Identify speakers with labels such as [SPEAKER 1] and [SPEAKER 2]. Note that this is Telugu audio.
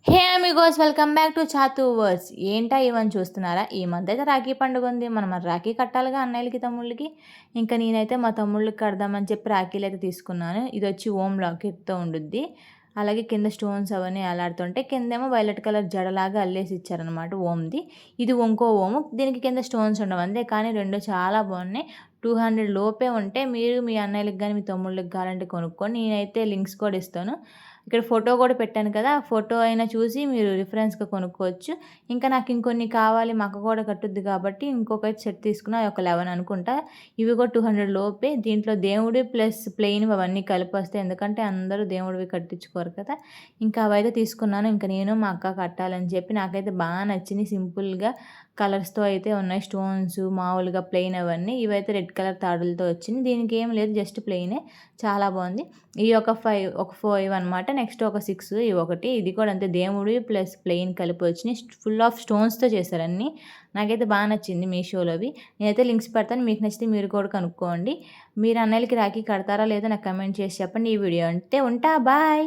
[SPEAKER 1] Hey amigos welcome back to Chathu words. ఏంటా ఇవన్నీ చూస్తున్నారా? ఈ మధ్య అయితే రాఖీ పండుగ ఉంది. మనం మరి రాఖీ కట్టాలిగా అన్నయ్యలకి, తమ్ముళ్ళకి. ఇంకా నేనైతే మా తమ్ముళ్ళకి కడదామని చెప్పి రాఖీలు అయితే తీసుకున్నాను. ఇది వచ్చి ఓం లాకెట్తో ఉండుద్ది. అలాగే కింద స్టోన్స్ అవన్నీ ఏలాడుతుంటే కిందేమో వైలెట్ కలర్ జడలాగా అల్లేసి ఇచ్చారనమాట ఓంది. ఇది ఇంకో ఓము. దీనికి కింద స్టోన్స్ ఉండవు అంతే. కానీ రెండు చాలా బాగున్నాయి. 200 లోపే ఉంటే మీరు మీ అన్నయ్యలకి కానీ మీ తమ్ముళ్ళకి కావాలంటే కొనుక్కోండి. నేనైతే లింక్స్ కూడా ఇస్తాను. ఇక్కడ ఫోటో కూడా పెట్టాను కదా! ఆ ఫోటో అయినా చూసి మీరు రిఫరెన్స్‌గా కొనుక్కోవచ్చు. ఇంకా నాకు ఇంకొన్ని కావాలి మా అక్క కూడా కట్టుద్ది కాబట్టి ఇంకొక సెట్ తీసుకున్నా. ఒక 11 అనుకుంటా. ఇవి కూడా 200 లోపే. దీంట్లో దేవుడివి ప్లస్ ప్లెయిన్‌వి అవన్నీ కలిపొస్తాయి. ఎందుకంటే అందరూ దేవుడివి కట్టించుకోరు కదా! ఇంకా అవైతే తీసుకున్నాను. ఇంక నేను మా అక్క కట్టాలని చెప్పి నాకైతే బాగా నచ్చినియి. సింపుల్‌గా కలర్స్‌తో అయితే ఉన్నాయి. స్టోన్స్ మామూలుగా ప్లెయిన్ అవన్నీ. ఇవైతే రెడ్ కలర్ తాడులతో వచ్చింది. దీనికి ఏం లేదు జస్ట్ ప్లెయినే. చాలా బాగుంది. ఈ ఒక 5 అనమాట. నెక్స్ట్ ఒక 6 ఇవి ఒకటి. ఇది కూడా అంతే దేవుడివి ప్లస్ ప్లెయిన్ కలిపి వచ్చినాయి. ఫుల్ ఆఫ్ స్టోన్స్‌తో చేశారు అన్నీ. నాకైతే బాగా నచ్చింది మీషోలోవి. నేనైతే లింక్స్ పెడతాను. మీకు నచ్చితే మీరు కూడా కనుక్కోండి. మీరు అన్నయ్యలకి రాఖీ కడతారా లేదో నాకు కామెంట్ చేసి చెప్పండి. ఈ వీడియో అంటే ఉంటా. బాయ్.